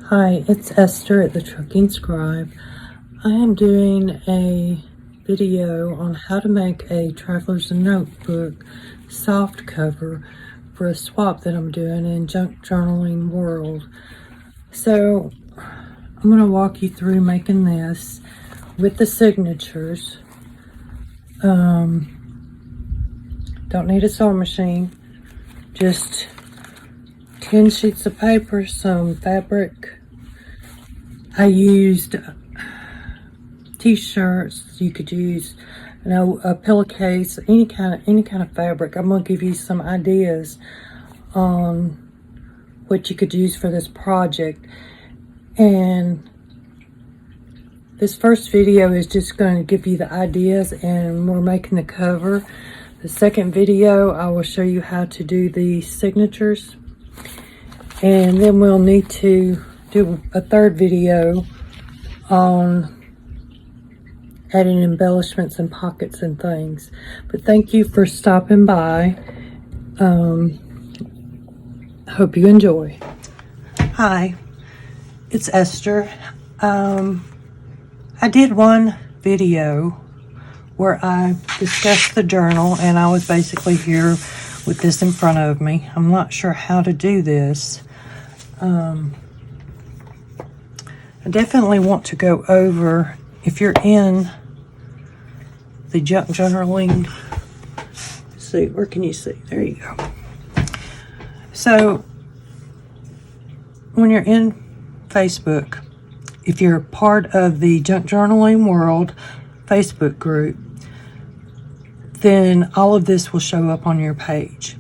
Hi, it's Esther at the Trucking Scribe. I am doing a video on how to make a traveler's notebook soft cover for a swap that I'm doing in Junk Journaling World. So I'm going to walk you through making this with the signatures. Don't need a sewing machine, just 10 sheets of paper, some fabric. I used t-shirts. You could use, a pillowcase, any kind of fabric. I'm gonna give you some ideas on what you could use for this project. And this first video is just going to give you the ideas, and we're making the cover. The second video, I will show you how to do the signatures. And then we'll need to do a third video on adding embellishments and pockets and things. But thank you for stopping by. Hope you enjoy. Hi, it's Esther. I did one video where I discussed the journal, and I was basically here with this in front of me. I'm not sure how to do this. I definitely want to go over, if you're in the junk journaling, let's see, where can you see? There you go. So when you're in Facebook, if you're part of the Junk Journaling World Facebook group, then all of this will show up on your page.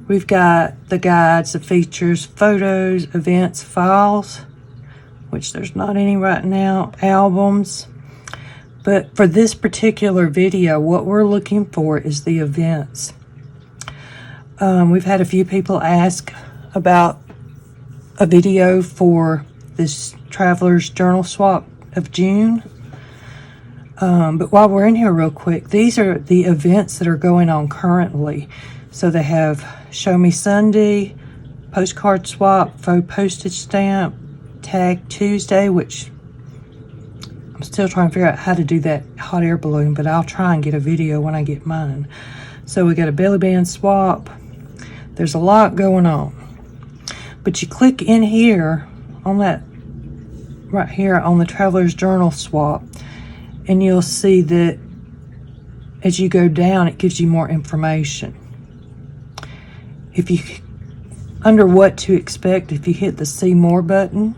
We've got the guides, the features, photos, events, files, which there's not any right now, albums. But for this particular video, what we're looking for is the events. We've had a few people ask about a video for this Traveler's Journal Swap of June. But while we're in here real quick, these are the events that are going on currently. So they have Show Me Sunday, Postcard Swap, Faux Postage Stamp, Tag Tuesday, which I'm still trying to figure out how to do that hot air balloon, but I'll try and get a video when I get mine. So we got a belly band swap. There's a lot going on. But you click in here on that, right here on the Traveler's Journal Swap, and you'll see that as you go down, it gives you more information. If you, under what to expect, if you hit the See More button,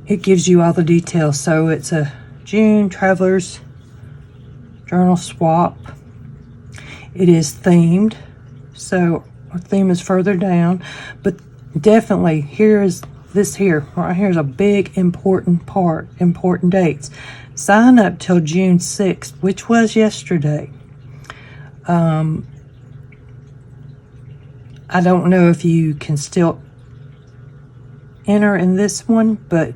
it gives you all the details. So it's a June Traveler's Journal Swap. It is themed, so our theme is further down, but definitely here is this here, right here is a big important part, important dates. Sign up till June 6th, which was yesterday. I don't know if you can still enter in this one, but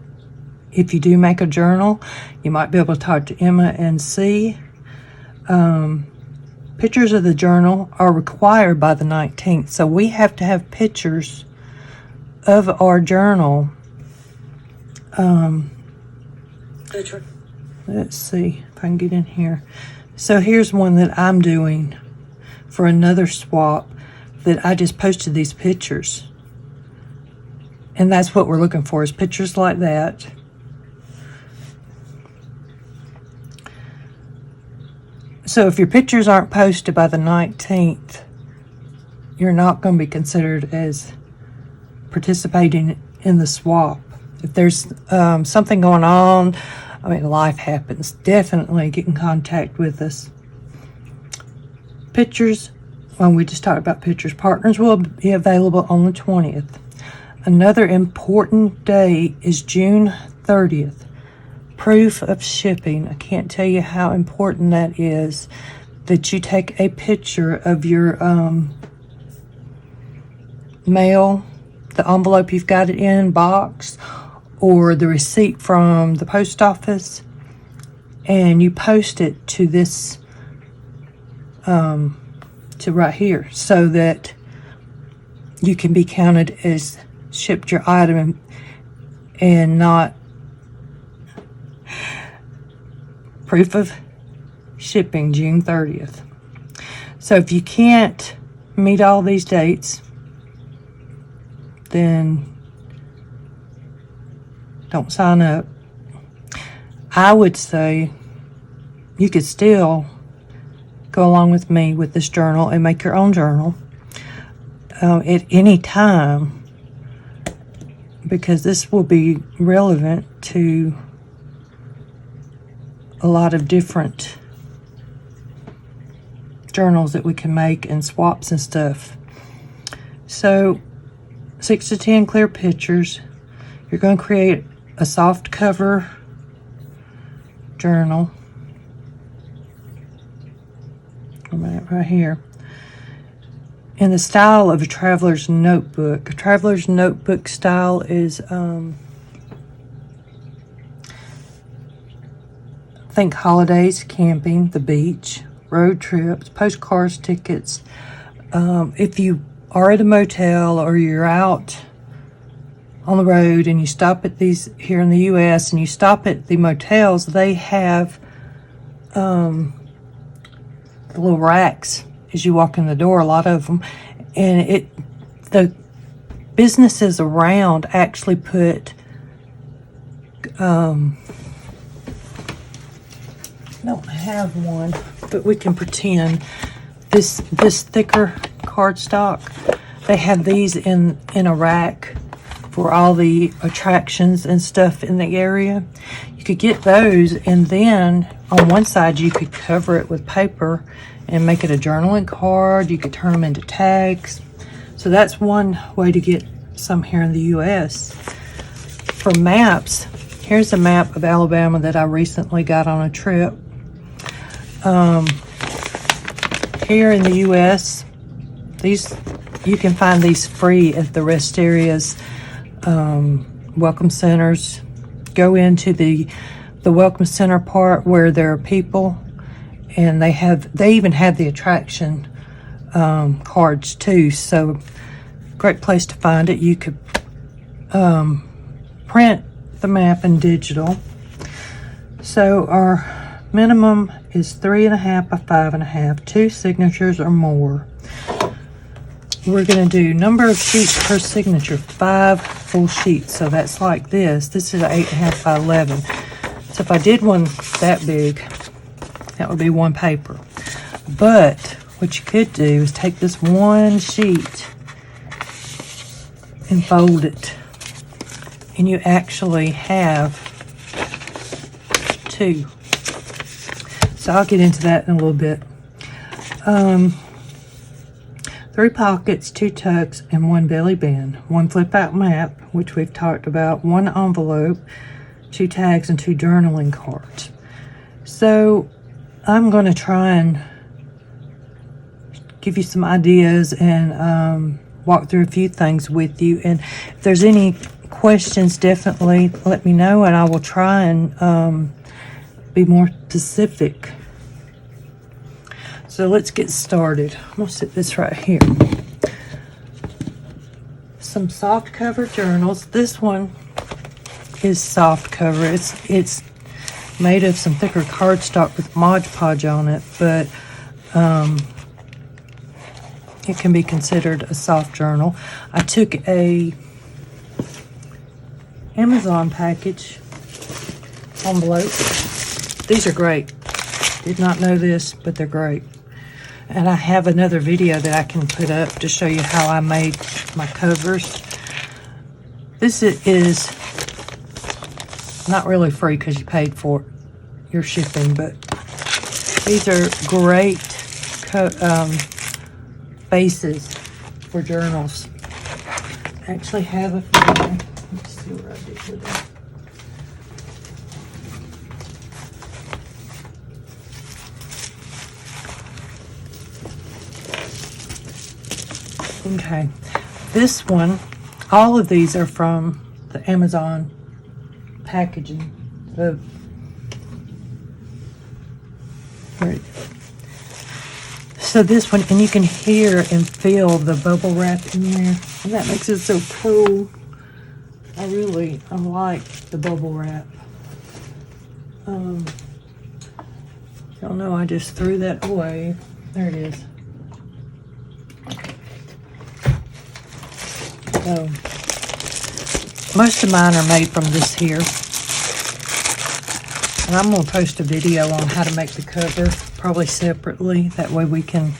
if you do make a journal, you might be able to talk to Emma and see. Pictures of the journal are required by the 19th, so we have to have pictures of our journal. Let's see if I can get in here. So here's one that I'm doing for another swap that I just posted these pictures. And that's what we're looking for, is pictures like that. So if your pictures aren't posted by the 19th, you're not going to be considered as participating in the swap. If there's something going on, I mean, life happens, definitely get in contact with us. Pictures, when we just talked about pictures, partners will be available on the 20th. Another important day is June 30th. Proof of shipping. I can't tell you how important that is, that you take a picture of your mail, the envelope you've got it in, box, or the receipt from the post office, and you post it to this, to right here, so that you can be counted as shipped your item and not proof of shipping June 30th. So if you can't meet all these dates, then don't sign up. I would say you could still go along with me with this journal and make your own journal at any time, because this will be relevant to a lot of different journals that we can make and swaps and stuff. So 6 to 10 clear pictures. You're going to create a soft cover journal. Right here. In the style of a traveler's notebook. A traveler's notebook style is think holidays, camping, the beach, road trips, postcards, tickets. If you are at a motel or you're out on the road and you stop at these here in the U.S. and you stop at the motels, they have the little racks as you walk in the door, a lot of them, and the businesses around actually put I don't have one, but we can pretend this thicker cardstock. They have these in a rack for all the attractions and stuff in the area. You could get those, and then on one side you could cover it with paper and make it a journaling card. You could turn them into tags. So that's one way to get some here in the U.S. For maps, here's a map of Alabama that I recently got on a trip. Here in the U.S., you can find these free at the rest areas, welcome centers. Go into the welcome center part where there are people, and they even have the attraction cards too. So great place to find it. You could print the map in digital. So our minimum is 3.5 by 5.5, 2 signatures or more. We're going to do number of sheets per signature, 5 full sheets. So that's like this. This is 8.5 by 11. So if I did one that big, that would be one paper. But what you could do is take this one sheet and fold it, and you actually have 2. So I'll get into that in a little bit. 3 pockets, 2 tucks, and 1 belly band. 1 flip out map, which we've talked about. 1 envelope, 2 tags, and 2 journaling cards. So I'm going to try and give you some ideas and walk through a few things with you. And if there's any questions, definitely let me know, and I will try and be more specific. So let's get started. I'm going to set this right here. Some soft cover journals. This one is soft cover. It's made of some thicker cardstock with Mod Podge on it, but it can be considered a soft journal. I took a Amazon package envelope. These are great. Did not know this, but they're great. And I have another video that I can put up to show you how I made my covers. This is not really free because you paid for your shipping, but these are great bases for journals. I actually have a few. Let's see what I did with them. Okay, this one, all of these are from the Amazon packaging. So this one, and you can hear and feel the bubble wrap in there, and that makes it so cool. I like the bubble wrap. Y'all know I just threw that away. There it is. So, most of mine are made from this here. And I'm going to post a video on how to make the cover, probably separately. That way we can,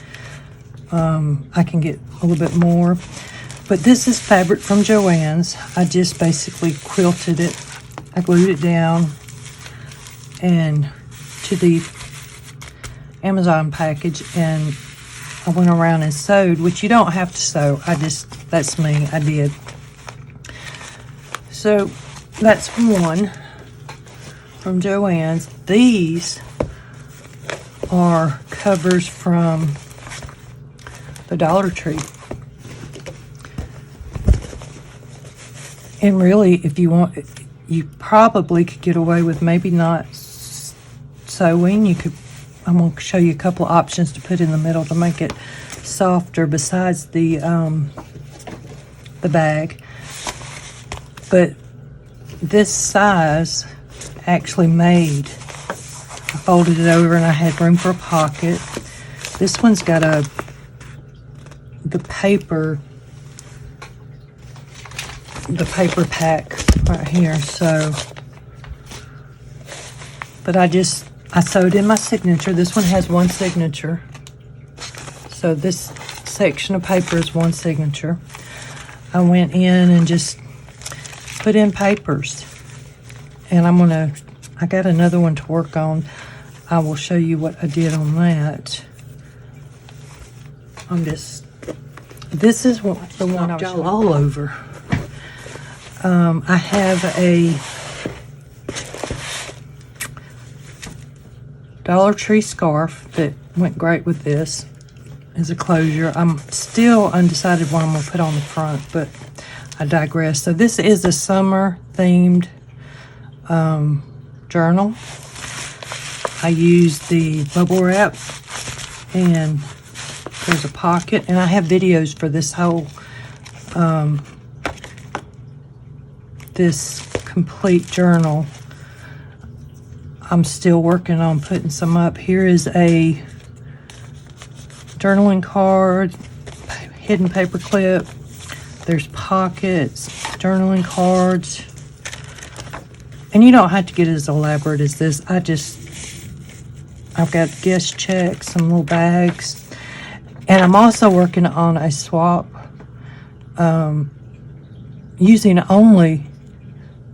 I can get a little bit more. But this is fabric from Joann's. I just basically quilted it. I glued it down and to the Amazon package, and I went around and sewed, which you don't have to sew. That's me, I did. So that's one from Joann's. These are covers from the Dollar Tree. And really, if you want, you probably could get away with maybe not sewing. You could, I'm going to show you a couple of options to put in the middle to make it softer besides the bag. But this size actually made, I folded it over and I had room for a pocket. This one's got the paper pack right here, so, but I sewed in my signature. This one has one signature, so this section of paper is one signature. I went in and just put in papers, and I got another one to work on. I will show you what I did on that. This is the one I was all over. I have a Dollar Tree scarf that went great with this as a closure. I'm still undecided what I'm going to put on the front, but I digress. So this is a summer themed journal. I used the bubble wrap, and there's a pocket, and I have videos for this whole this complete journal. I'm still working on putting some up. Here is a journaling card, hidden paper clip. There's pockets, journaling cards. And you don't have to get as elaborate as this. I've got guest checks, some little bags. And I'm also working on a swap using only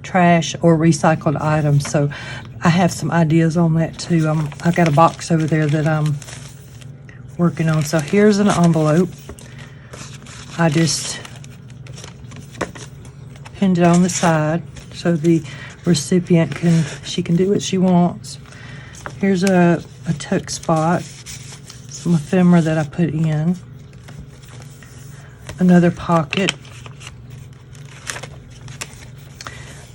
trash or recycled items. So I have some ideas on that too. I've got a box over there that I'm working on. So here's an envelope. I just pinned it on the side so the recipient she can do what she wants. Here's a tuck spot, some ephemera that I put in, another pocket,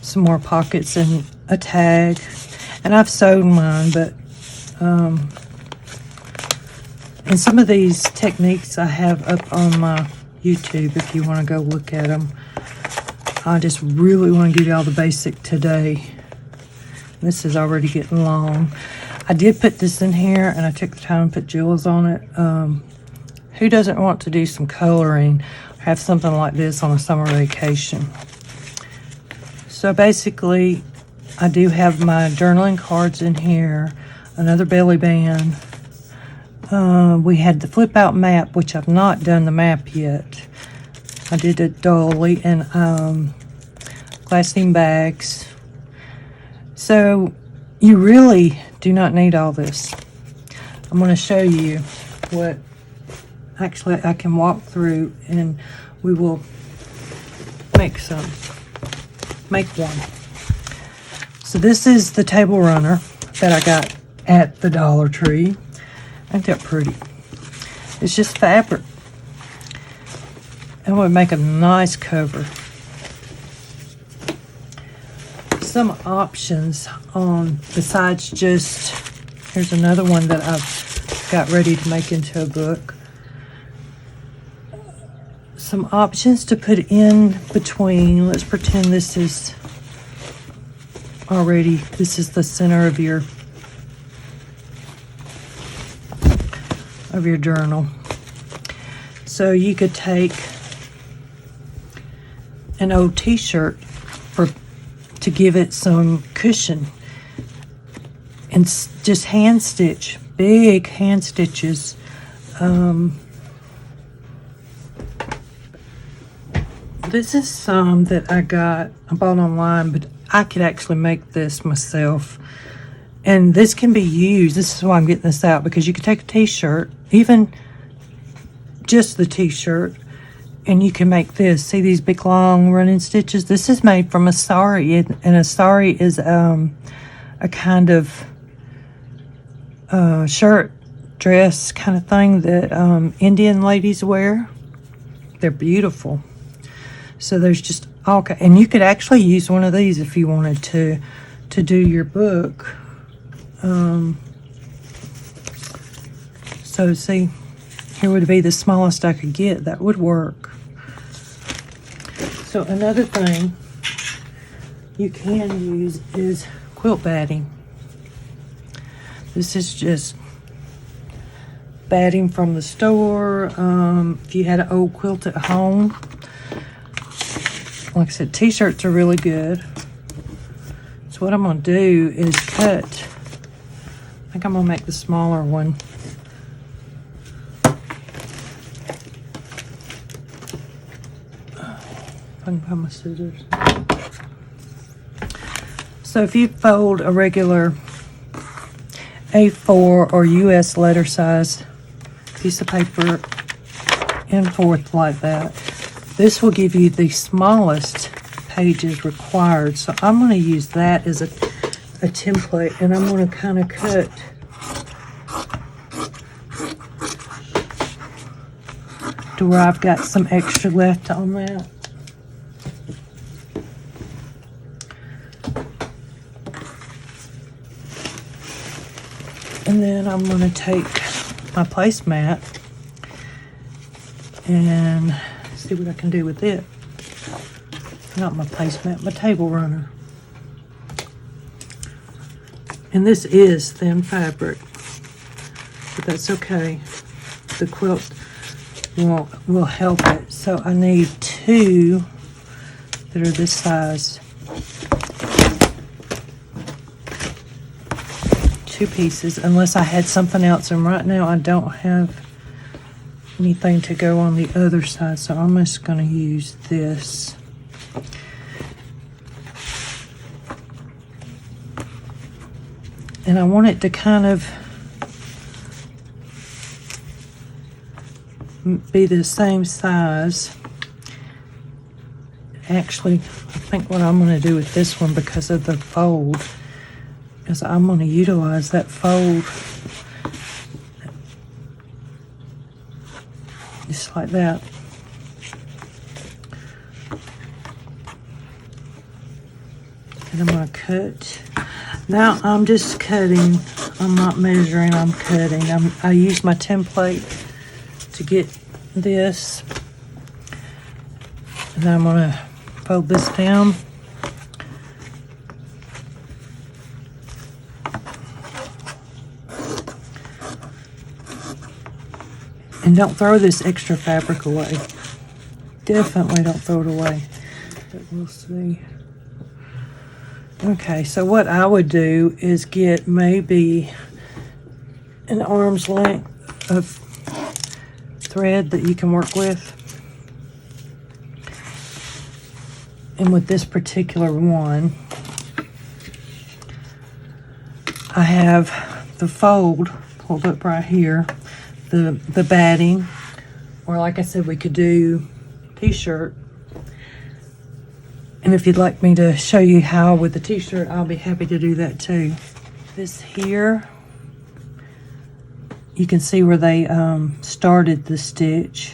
some more pockets, and a tag. And I've sewed mine, but and some of these techniques I have up on my YouTube if you want to go look at them. I just really want to give you all the basic today. This is already getting long. I did put this in here, and I took the time to put jewels on it. Who doesn't want to do some coloring, have something like this on a summer vacation? So basically, I do have my journaling cards in here, another belly band. We had the flip out map, which I've not done the map yet. I did a dolly and glassine bags. So you really do not need all this. I'm going to show you what actually I can walk through, and we will make one. So this is the table runner that I got at the Dollar Tree. Ain't that pretty? It's just fabric. It would make a nice cover. Some options on besides just, here's another one that I've got ready to make into a book. some options to put in between. Let's pretend this is the center of your journal. So you could take an old t-shirt to give it some cushion and just hand stitch, big hand stitches. This is some that I bought online, but I could actually make this myself. And this can be used, this is why I'm getting this out, because you could take a t-shirt, even just the t-shirt, and you can make this. See these big long running stitches? This is made from a sari, and a sari is a kind of shirt, dress kind of thing that Indian ladies wear. They're beautiful. So there's just all kinds, and you could actually use one of these if you wanted to do your book. So see, here would be the smallest I could get. That would work. So another thing you can use is quilt batting. This is just batting from the store. If you had an old quilt at home, like I said, t-shirts are really good. So what I'm going to do is cut. I think I'm going to make the smaller one. If I can find my scissors. So if you fold a regular A4 or US letter size piece of paper in fourth like that, this will give you the smallest pages required. So I'm going to use that as a template, and I'm going to kind of cut to where I've got some extra left on that. And then I'm going to take my placemat and see what I can do with it. Not my placemat, my table runner. And this is thin fabric, but that's okay. The quilt will help it. So I need two that are this size. Two pieces, unless I had something else, and right now I don't have anything to go on the other side, so I'm just going to use this. And I want it to kind of be the same size. Actually, I think what I'm going to do with this one, because of the fold, is I'm going to utilize that fold just like that. And I'm going to cut. Now I'm just cutting. I'm not measuring, I'm cutting. I use my template to get this. And then I'm going to fold this down. And don't throw this extra fabric away. Definitely don't throw it away. But we'll see. Okay, so what I would do is get maybe an arm's length of thread that you can work with. And with this particular one, I have the fold pulled up right here. The batting, or like I said, we could do t-shirt. And if you'd like me to show you how with the t-shirt, I'll be happy to do that too. This here, you can see where they started the stitch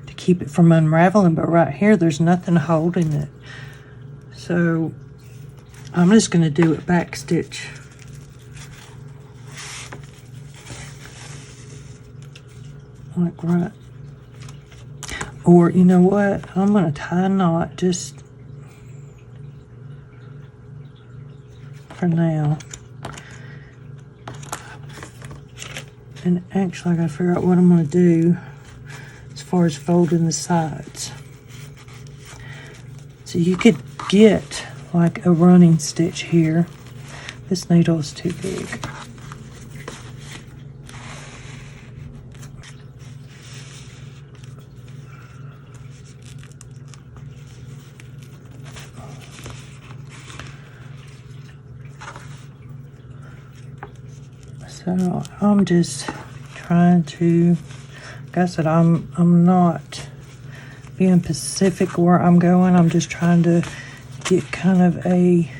to keep it from unraveling, but right here there's nothing holding it. So I'm just going to do it back stitch. Like right. Or you know what, I'm going to tie a knot just for now. And actually I got to figure out what I'm going to do as far as folding the sides. So you could get like a running stitch here. This needle is too big. So I'm just trying to, like I said, I'm not being specific where I'm going. I'm just trying to get kind of a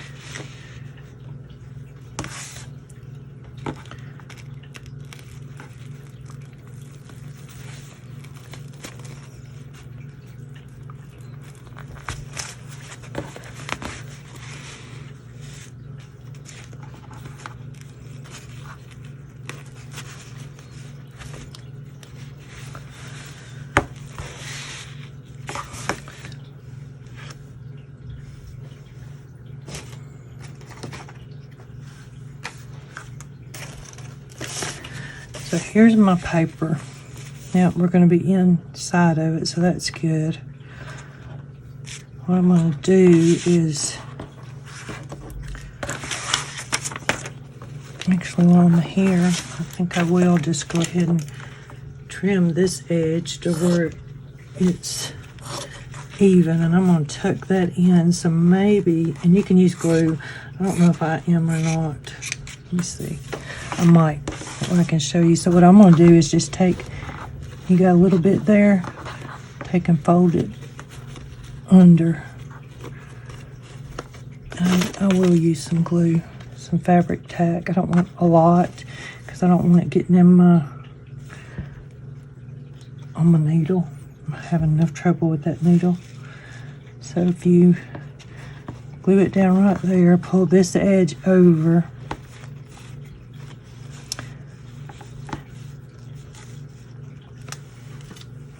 So here's my paper. Now we're going to be inside of it, so that's good. What I'm going to do is, actually while I'm here, I think I will just go ahead and trim this edge to where it's even, and I'm going to tuck that in. So maybe, and you can use glue. I don't know if I am or not. Let me see. I might. I can show you. So what I'm going to do is just take, you got a little bit there, take and fold it under. And I will use some glue, some fabric tack. I don't want a lot because I don't want it getting in on my needle. I'm having enough trouble with that needle. So if you glue it down right there, pull this edge over.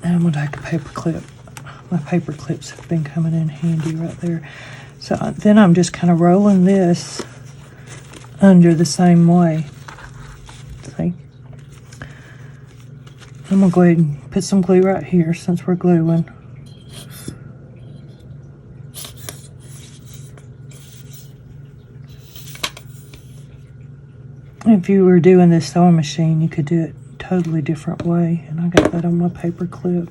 And I'm going to take a paper clip. My paper clips have been coming in handy right there. So then I'm just kind of rolling this under the same way. See? I'm going to go ahead and put some glue right here since we're gluing. If you were doing this sewing machine, you could do it totally different way, and I got that on my paper clip.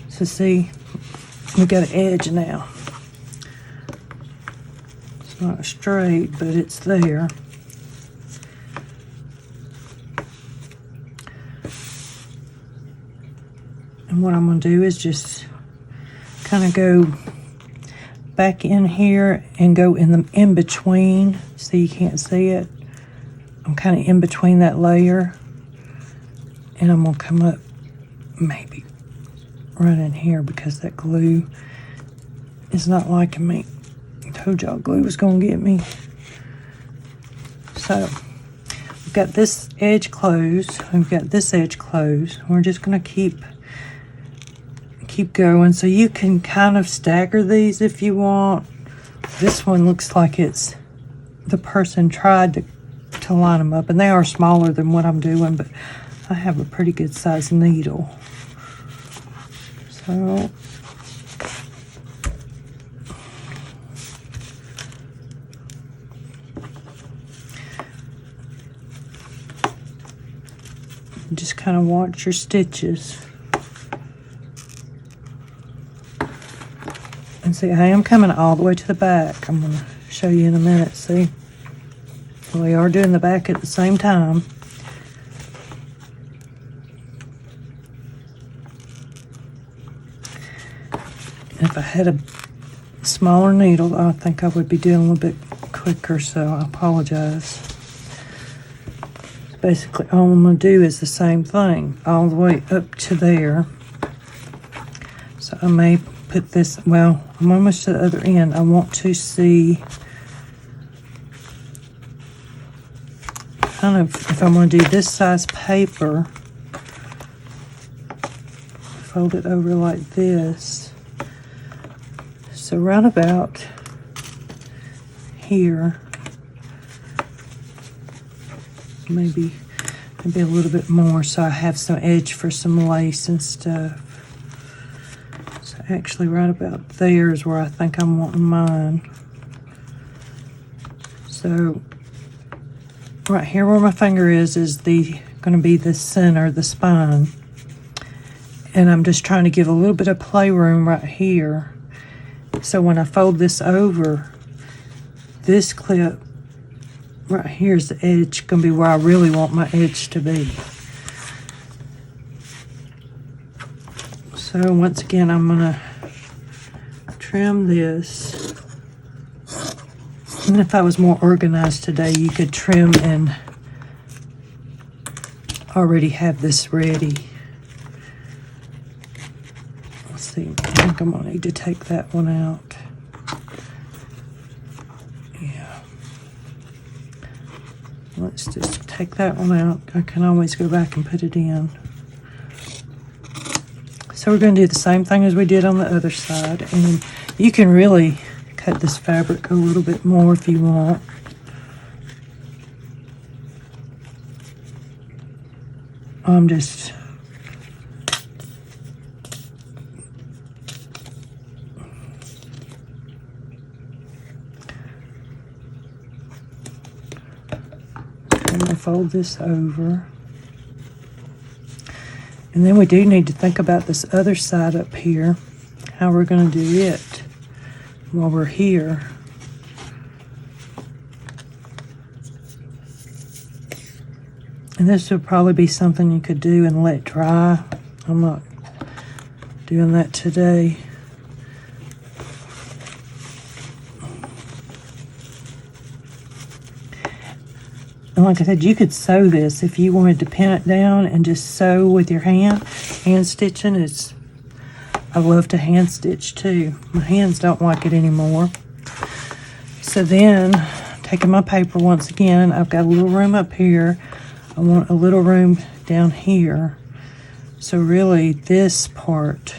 So see, we got an edge now. It's not straight, but it's there. And what I'm going to do is just kind of go back in here and go in between. See, you can't see it. I'm kind of in between that layer. And I'm going to come up maybe right in here because that glue is not liking me. I told y'all glue was going to get me. So we've got this edge closed. We've got this edge closed. We're just going to keep going. So you can kind of stagger these if you want. This one looks like it's the person tried to line them up, and they are smaller than what I'm doing, but I have a pretty good size needle. So just kind of watch your stitches. And see, I am coming all the way to the back. I'm going to show you in a minute, see? We are doing the back at the same time. If I had a smaller needle, I think I would be doing a little bit quicker, so I apologize. Basically, all I'm going to do is the same thing, all the way up to there. So I may put this, well, I'm almost to the other end. I want to see kind of if I'm going to do this size paper, fold it over like this. So right about here, maybe a little bit more, so I have some edge for some lace and stuff. So actually right about there is where I think I'm wanting mine. So right here where my finger is going to be the center, the spine. And I'm just trying to give a little bit of playroom right here. So when I fold this over, this clip right here is the edge, going to be where I really want my edge to be. So once again, I'm going to trim this. And if I was more organized today, you could trim and already have this ready. Let's see, I think I'm going to need to take that one out. Yeah. Let's just take that one out. I can always go back and put it in. So we're going to do the same thing as we did on the other side. And you can really cut this fabric a little bit more if you want. I'm just going to fold this over. And then we do need to think about this other side up here, how we're going to do it while we're here. And this would probably be something you could do and let dry. I'm not doing that today. And like I said, you could sew this if you wanted to pin it down and just sew with your hand. Hand stitching is, I love to hand stitch too. My hands don't like it anymore. So then, taking my paper once again, I've got a little room up here. I want a little room down here. So really, this part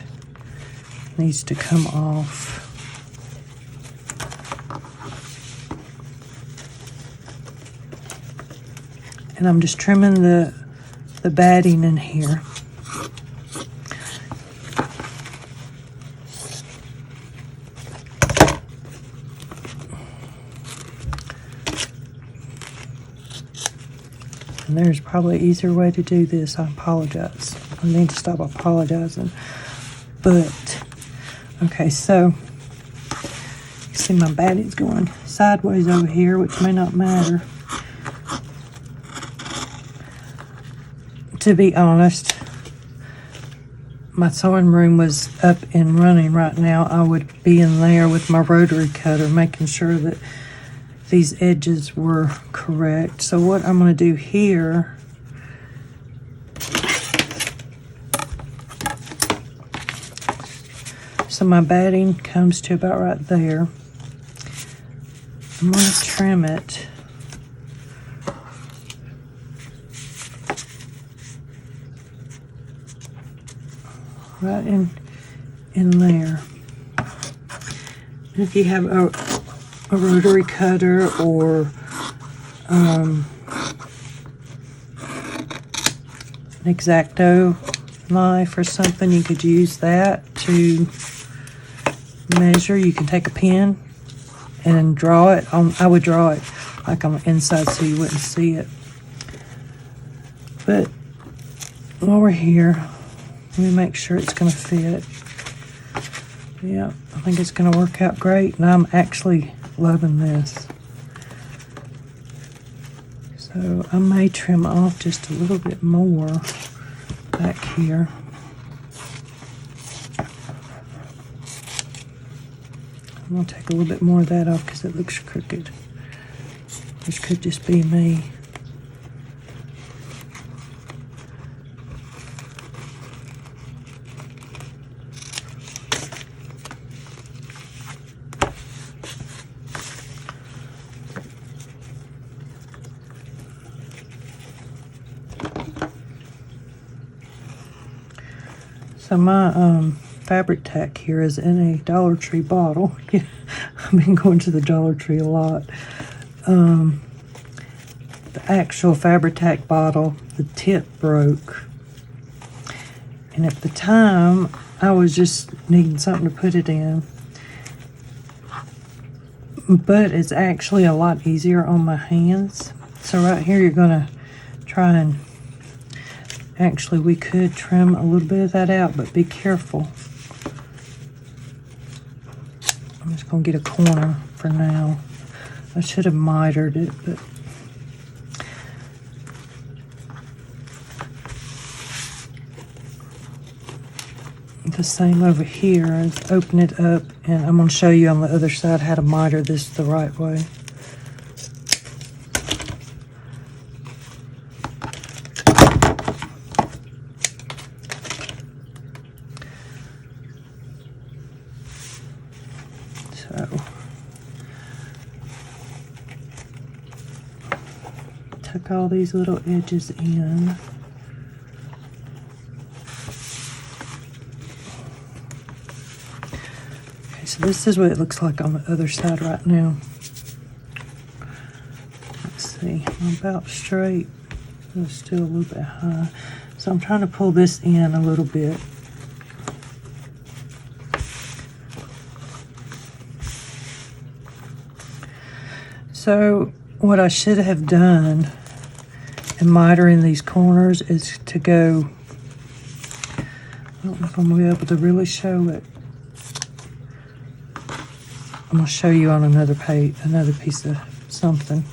needs to come off. And I'm just trimming the batting in here. And there's probably an easier way to do this. I apologize. I need to stop apologizing. But, okay, so, you see my batting's going sideways over here, which may not matter. To be honest, my sewing room was up and running right now. I would be in there with my rotary cutter, making sure that these edges were correct. So what I'm going to do here, so my batting comes to about right there. I'm going to trim it. Right in there. If you have a rotary cutter or an X-Acto knife or something, you could use that to measure. You can take a pen and draw it on. I would draw it like on the inside so you wouldn't see it. But while we're here, let me make sure it's going to fit. Yeah, I think it's going to work out great, and I'm actually loving this. So I may trim off just a little bit more back here. I'm going to take a little bit more of that off because it looks crooked, which could just be me. So my fabric tack here is in a Dollar Tree bottle. I've been going to the Dollar Tree a lot. The actual fabric tack bottle, the tip broke. And at the time, I was just needing something to put it in. But it's actually a lot easier on my hands. So right here, you're gonna try and, actually we could trim a little bit of that out, but be careful. I'm just gonna get a corner for now. I should have mitered it, but the same over here. Is open it up, and I'm going to show you on the other side how to miter this the right way. So tuck all these little edges in. So this is what it looks like on the other side right now. Let's see, I'm about straight. It's still a little bit high. So I'm trying to pull this in a little bit. So what I should have done in mitering these corners is to go, I don't know if I'm going to be able to really show it. I'm going to show you on another page, another piece of something.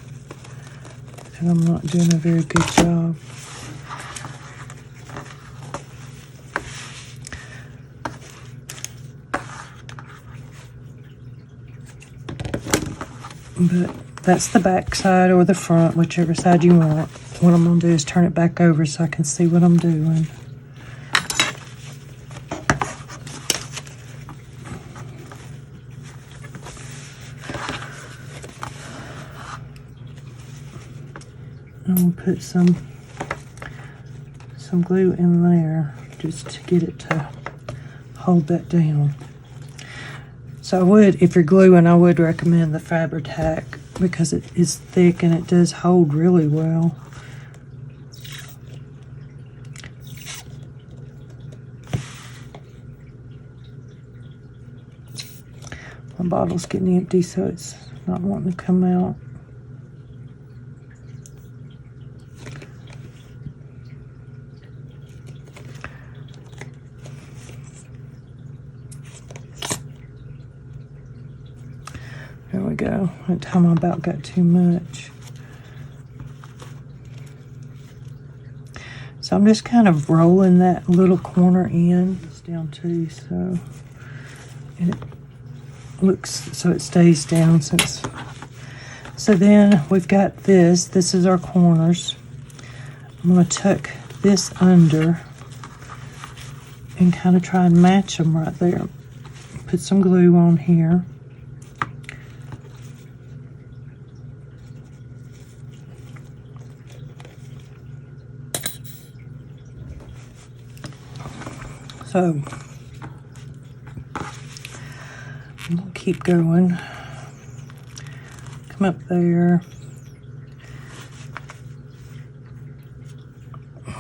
And I'm not doing a very good job. But that's the back side or the front, whichever side you want. What I'm going to do is turn it back over so I can see what I'm doing. And we'll put some glue in there just to get it to hold that down. So I would, if you're gluing, I would recommend the fabric tack because it is thick and it does hold really well. My bottle's getting empty, so it's not wanting to come out. There we go. That time I about got too much. So I'm just kind of rolling that little corner in. It's down too, so and it looks so it stays down since. So then we've got this. This is our corners. I'm going to tuck this under and kind of try and match them right there. Put some glue on here. So I'm gonna keep going. Come up there. I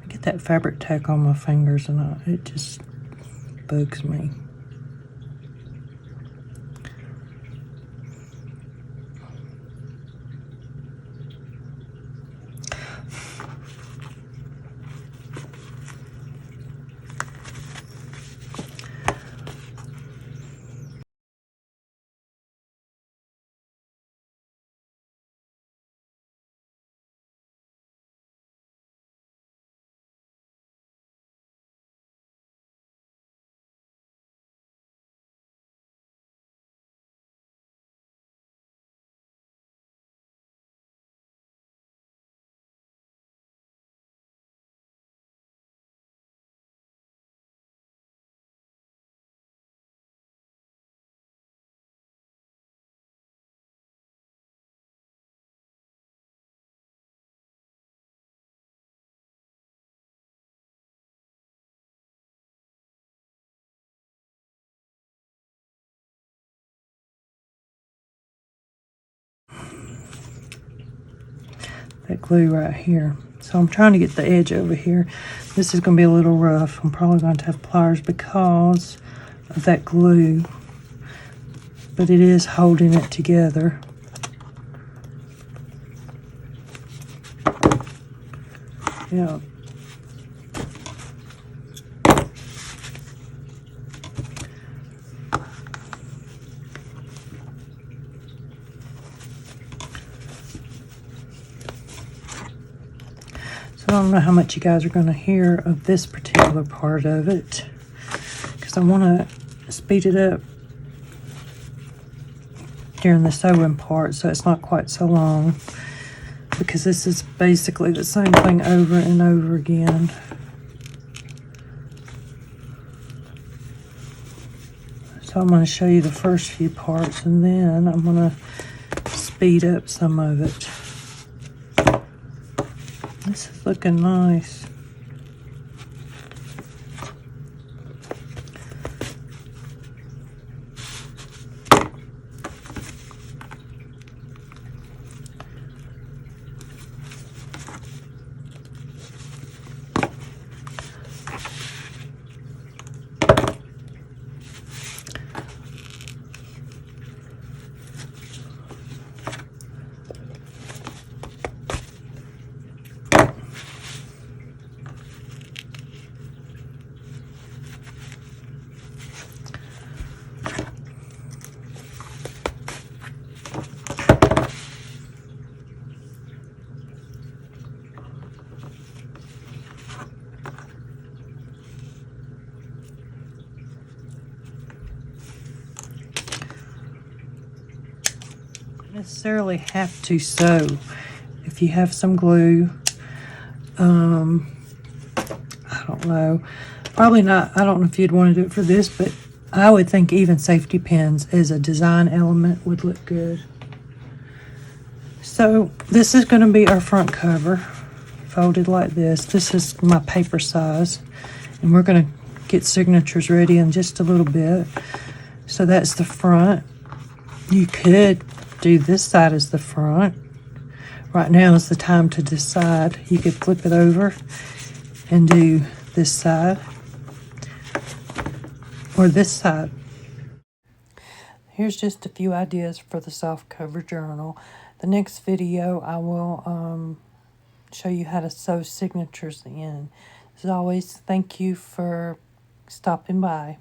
get that fabric tack on my fingers and it just bugs me. that glue right here. So I'm trying to get the edge over here. This is going to be a little rough. I'm probably going to have pliers because of that glue, but it is holding it together. Yeah. I don't know how much you guys are going to hear of this particular part of it, because I want to speed it up during the sewing part so it's not quite so long, because this is basically the same thing over and over again. So I'm going to show you the first few parts, and then I'm going to speed up some of it. This is looking nice. Necessarily have to sew. If you have some glue, I don't know, probably not. I don't know if you'd want to do it for this, but I would think even safety pins as a design element would look good. So this is going to be our front cover, folded like this. This is my paper size, and we're going to get signatures ready in just a little bit. So that's the front. You could do this side as the front. Right now is the time to decide. You could flip it over and do this side or this side. Here's just a few ideas for the soft cover journal. The next video I will show you how to sew signatures in. As always, thank you for stopping by.